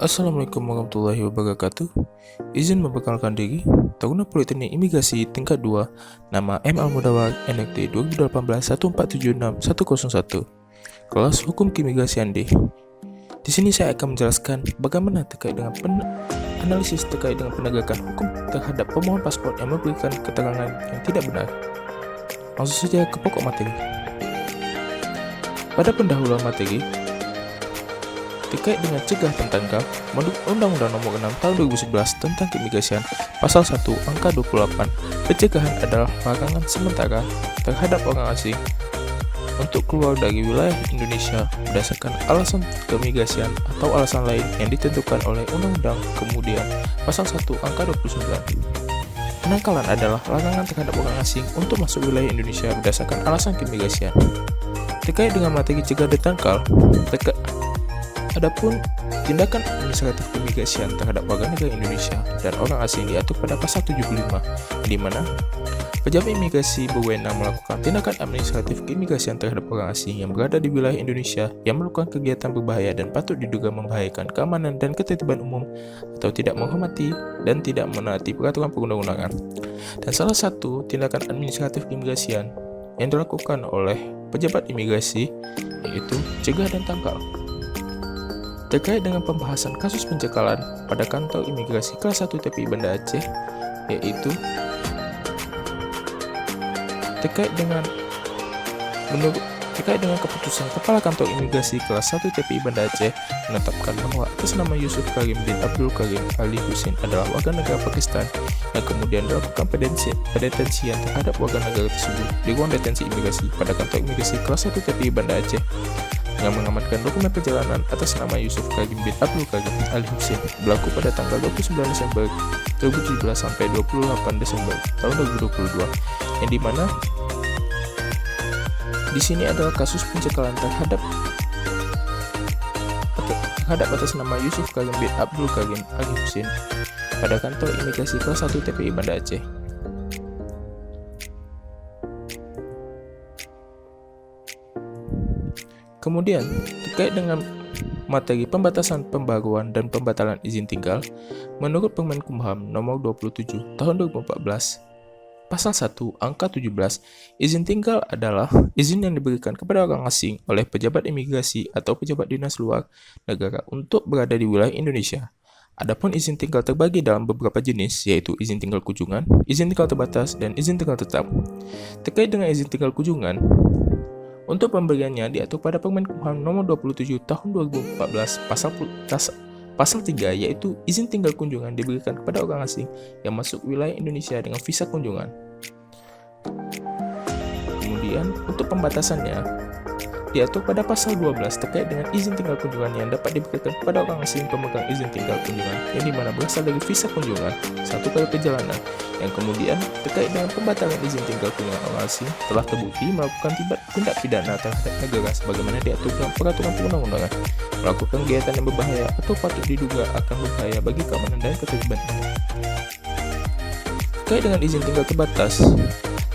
Assalamualaikum warahmatullahi wabarakatuh. Izin memperkenalkan diri, Taruna Politeknik Imigrasi tingkat 2, nama M. Al-Mudawar, NKT 2018-1476101, kelas Hukum Keimigrasian D. Di sini saya akan menjelaskan bagaimana terkait dengan analisis terkait dengan penegakan hukum terhadap pemohon paspor yang memberikan keterangan yang tidak benar. Langsung saja ke pokok materi. Pada pendahuluan materi, terkait dengan cegah dan tanggal, menurut Undang-Undang Nomor 6 Tahun 2011 tentang Keimigrasian, Pasal 1 Angka 28, pencegahan adalah larangan sementara terhadap orang asing untuk keluar dari wilayah Indonesia berdasarkan alasan keimigrasian atau alasan lain yang ditentukan oleh Undang-Undang. Kemudian, Pasal 1 Angka 29. Penangkalan adalah larangan terhadap orang asing untuk masuk wilayah Indonesia berdasarkan alasan keimigrasian. Terkait dengan materi cegah dan tangkal, adapun tindakan administratif keimigrasian terhadap warga negara Indonesia dan orang asing diatur pada Pasal 75, di mana pejabat imigrasi berwenang melakukan tindakan administratif keimigrasian terhadap orang asing yang berada di wilayah Indonesia yang melakukan kegiatan berbahaya dan patut diduga membahayakan keamanan dan ketertiban umum atau tidak menghormati dan tidak menaati peraturan perundang-undangan. Dan salah satu tindakan administratif keimigrasian yang dilakukan oleh pejabat imigrasi yaitu cegah dan tangkal. Terkait dengan pembahasan kasus pencekalan pada kantor imigrasi kelas 1 TPI Banda Aceh, yaitu terkait dengan keputusan Kepala Kantor Imigrasi kelas 1 TPI Banda Aceh menetapkan bahwa atas nama Yusuf Karim bin Abdul Karim Ali Husin adalah warga negara Pakistan yang kemudian dilakukan pendetensian terhadap warga negara tersebut di ruang detensi imigrasi pada kantor imigrasi kelas 1 TPI Banda Aceh yang mengamankan dokumen perjalanan atas nama Yusuf Karim bin Abdul Karim Ali Husin berlaku pada tanggal 29 Desember 2017 sampai 28 Desember tahun 2022, yang dimana di sini adalah kasus pencekalan terhadap atas nama Yusuf Karim bin Abdul Karim Ali Husin pada kantor imigrasi kelas 1 TPI Banda Aceh. Kemudian, terkait dengan materi pembatasan pembaruan dan pembatalan izin tinggal, menurut Permenkumham Nomor 27 Tahun 2014, Pasal 1 Angka 17, izin tinggal adalah izin yang diberikan kepada orang asing oleh pejabat imigrasi atau pejabat dinas luar negara untuk berada di wilayah Indonesia. Adapun izin tinggal terbagi dalam beberapa jenis, yaitu izin tinggal kunjungan, izin tinggal terbatas, dan izin tinggal tetap. Terkait dengan izin tinggal kunjungan, untuk pemberiannya diatur pada Permenkumham Nomor 27 Tahun 2014 Pasal 3, yaitu izin tinggal kunjungan diberikan kepada orang asing yang masuk wilayah Indonesia dengan visa kunjungan. Kemudian untuk pembatasannya diatur pada Pasal 12 terkait dengan izin tinggal kunjungan yang dapat diberikan kepada orang asing pemegang izin tinggal kunjungan yang dimana berasal dari visa kunjungan satu kali perjalanan, yang kemudian terkait dengan pembatalan izin tinggal kunjungan orang asing telah terbukti melakukan tindak pidana terhadap negara sebagaimana diatur dalam peraturan perundang-undangan, melakukan kegiatan yang berbahaya atau patut diduga akan berbahaya bagi keamanan dan ketertiban umum. Terkait dengan izin tinggal terbatas,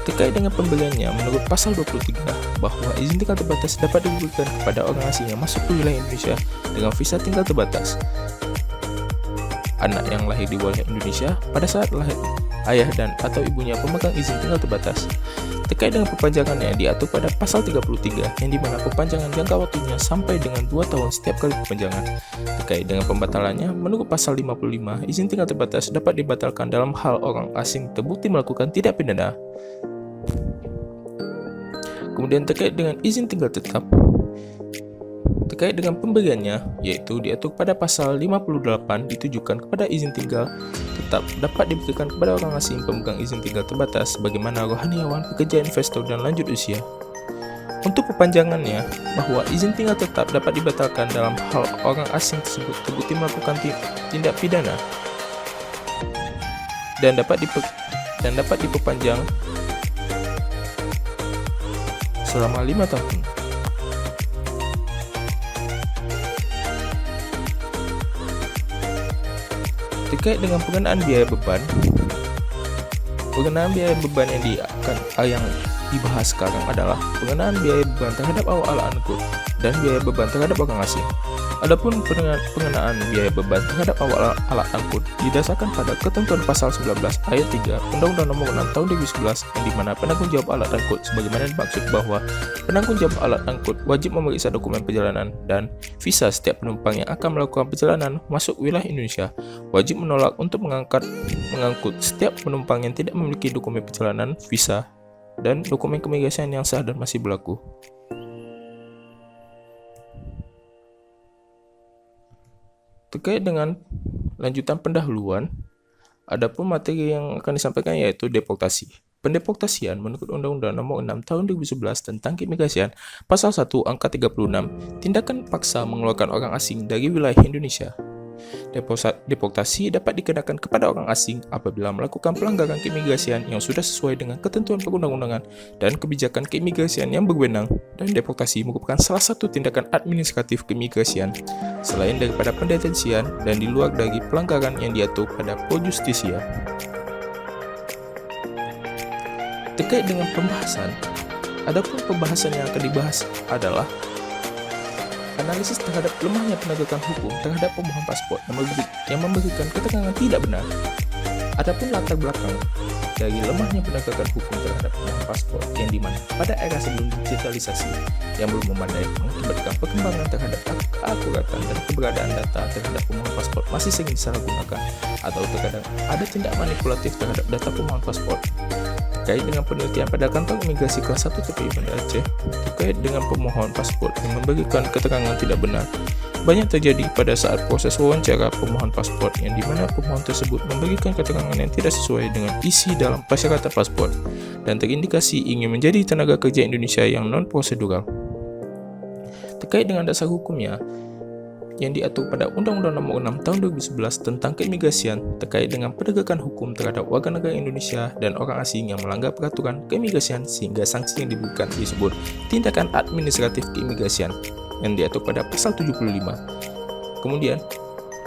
terkait dengan pemberiannya menurut Pasal 23 bahwa izin tinggal terbatas dapat diberikan kepada orang asing yang masuk ke wilayah Indonesia dengan visa tinggal terbatas. Anak yang lahir di wilayah Indonesia pada saat lahir ayah dan atau ibunya pemegang izin tinggal terbatas. Terkait dengan perpanjangannya diatur pada Pasal 33 yang dimana perpanjangan jangka waktunya sampai dengan 2 tahun setiap kali perpanjangan. Terkait dengan pembatalannya menurut Pasal 55, izin tinggal terbatas dapat dibatalkan dalam hal orang asing terbukti melakukan tindak pidana. Kemudian terkait dengan izin tinggal tetap, terkait dengan pemberiannya yaitu diatur pada Pasal 58 ditujukan kepada izin tinggal tetap dapat diberikan kepada orang asing pemegang izin tinggal terbatas bagaimana rohaniawan, pekerja, investor, dan lanjut usia. Untuk perpanjangannya bahwa izin tinggal tetap dapat dibatalkan dalam hal orang asing tersebut terbukti melakukan tindak pidana dan dapat diperpanjang selama 5 tahun. Terkait dengan pengenaan biaya beban yang dibahas sekarang adalah pengenaan biaya beban terhadap awak angkut dan biaya beban terhadap orang asing. Adapun pengenaan biaya beban terhadap awak alat angkut didasarkan pada ketentuan pasal 19 ayat 3 Undang-Undang Nomor 6 Tahun 2011 yang dimana penanggung jawab alat angkut sebagaimana dimaksud bahwa penanggung jawab alat angkut wajib memeriksa dokumen perjalanan dan visa setiap penumpang yang akan melakukan perjalanan masuk wilayah Indonesia, wajib menolak untuk mengangkut setiap penumpang yang tidak memiliki dokumen perjalanan, visa, dan dokumen keimigrasian yang sah dan masih berlaku. Terkait dengan lanjutan pendahuluan, adapun materi yang akan disampaikan yaitu deportasi. Pendeportasian menurut Undang-Undang Nomor 6 Tahun 2011 tentang Keimigrasian, Pasal 1 Angka 36, tindakan paksa mengeluarkan orang asing dari wilayah Indonesia. Deportasi dapat dikenakan kepada orang asing apabila melakukan pelanggaran keimigrasian yang sudah sesuai dengan ketentuan perundang-undangan dan kebijakan keimigrasian yang berwenang, dan deportasi merupakan salah satu tindakan administratif keimigrasian selain daripada pendetensian dan di luar dari pelanggaran yang diatur pada Pro Justisia. Terkait dengan pembahasan, adapun pembahasan yang akan dibahas adalah analisis terhadap lemahnya penegakan hukum terhadap pemohon paspor yang memberikan keterangan tidak benar. Adapun latar belakang dari lemahnya penegakan hukum terhadap pemohon paspor yang dimana pada era sebelum digitalisasi yang belum memadai mengakibatkan perkembangan terhadap keakuratan dan keberadaan data terhadap pemohon paspor masih sering disalahgunakan atau terkadang ada tindak manipulatif terhadap data pemohon paspor. Terkait dengan penelitian pada kantor imigrasi kelas 1 TPI Banda Aceh terkait dengan pemohon paspor yang memberikan keterangan tidak benar banyak terjadi pada saat proses wawancara pemohon paspor yang dimana pemohon tersebut memberikan keterangan yang tidak sesuai dengan isi dalam persyaratan paspor dan terindikasi ingin menjadi tenaga kerja Indonesia yang non-prosedural. Terkait dengan dasar hukumnya yang diatur pada Undang-Undang Nomor 6 Tahun 2011 tentang Keimigrasian terkait dengan penegakan hukum terhadap warga negara Indonesia dan orang asing yang melanggar peraturan keimigrasian sehingga sanksi yang diberikan disebut tindakan administratif keimigrasian yang diatur pada pasal 75. Kemudian,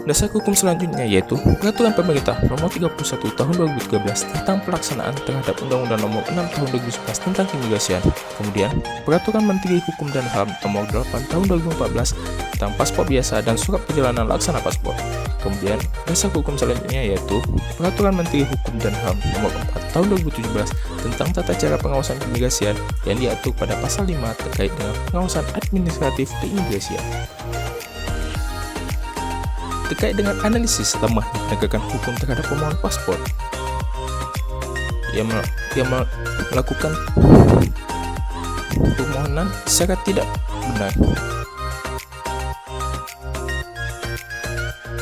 dasar hukum selanjutnya yaitu Peraturan Pemerintah Nomor 31 Tahun 2013 tentang pelaksanaan terhadap Undang-Undang Nomor 6 Tahun 2011 tentang Keimigrasian. Kemudian, Peraturan Menteri Hukum dan HAM Nomor 8 Tahun 2014 tentang paspor biasa dan surat perjalanan laksana paspor. Kemudian, dasar hukum selanjutnya yaitu Peraturan Menteri Hukum dan HAM Nomor 4 Tahun 2017 tentang tata cara pengawasan keimigrasian yang diatur pada pasal 5 terkait dengan pengawasan administratif keimigrasian. Terkait dengan analisis lemah penegakan hukum terhadap pemohon paspor yang melakukan permohonan secara tidak benar.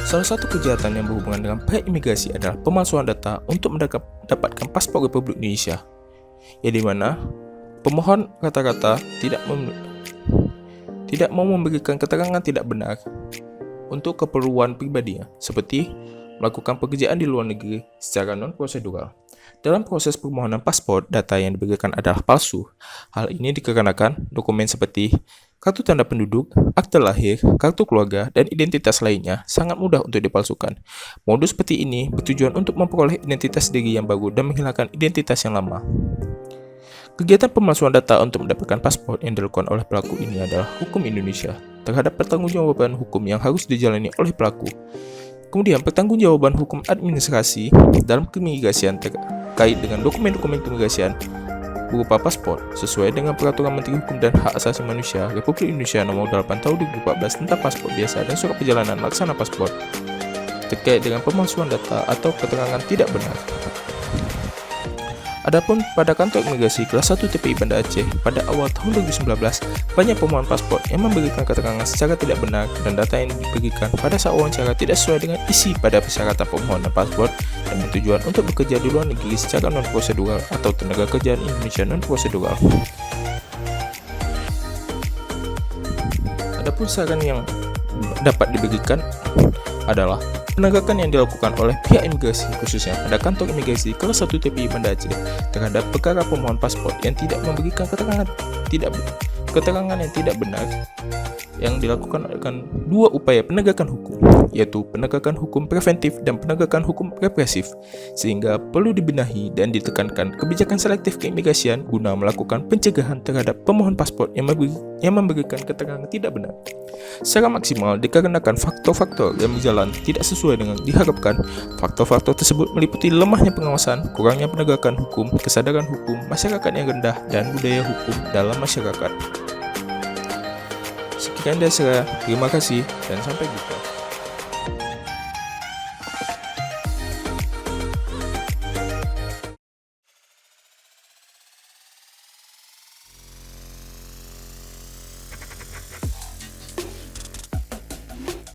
Salah satu kejahatan yang berhubungan dengan pihak imigrasi adalah pemalsuan data untuk mendapatkan paspor Republik Indonesia, yang dimana pemohon rata-rata tidak mau memberikan keterangan tidak benar untuk keperluan pribadinya, seperti melakukan pekerjaan di luar negeri secara non-prosedural. Dalam proses permohonan paspor, data yang diberikan adalah palsu. Hal ini dikarenakan dokumen seperti kartu tanda penduduk, akte lahir, kartu keluarga, dan identitas lainnya sangat mudah untuk dipalsukan. Modus seperti ini bertujuan untuk memperoleh identitas diri yang baru dan menghilangkan identitas yang lama. Kegiatan pemalsuan data untuk mendapatkan paspor yang dilakukan oleh pelaku ini adalah hukum Indonesia terhadap pertanggungjawaban hukum yang harus dijalani oleh pelaku. Kemudian pertanggungjawaban hukum administrasi dalam keimigrasian terkait dengan dokumen-dokumen keimigrasian berupa paspor sesuai dengan Peraturan Menteri Hukum dan Hak Asasi Manusia Republik Indonesia Nomor 8 Tahun 2014 tentang paspor biasa dan surat perjalanan laksana paspor terkait dengan pemalsuan data atau keterangan tidak benar. Adapun pada kantor imigrasi kelas 1 TPI Banda Aceh pada awal tahun 2019, banyak pemohon paspor yang memberikan keterangan secara tidak benar dan data yang diberikan pada saat wawancara tidak sesuai dengan isi pada persyaratan permohonan paspor dengan tujuan untuk bekerja di luar negeri secara non-prosedural atau tenaga kerjaan Indonesia non-prosedural. Adapun saran yang dapat diberikan adalah penegakan yang dilakukan oleh pihak imigrasi khususnya pada kantor imigrasi kelas 1 TPI Banda Aceh terhadap perkara pemohon paspor yang tidak memberikan keterangan yang tidak benar yang dilakukan dengan dua upaya penegakan hukum. yaitu penegakan hukum preventif dan penegakan hukum represif, sehingga perlu dibenahi dan ditekankan kebijakan selektif keimigrasian guna melakukan pencegahan terhadap pemohon paspor yang memberikan keterangan tidak benar secara maksimal dikarenakan faktor-faktor yang berjalan tidak sesuai dengan diharapkan. Faktor-faktor tersebut meliputi lemahnya pengawasan, kurangnya penegakan hukum, kesadaran hukum, masyarakat yang rendah, dan budaya hukum dalam masyarakat. Sekian dari saya, terima kasih dan sampai jumpa.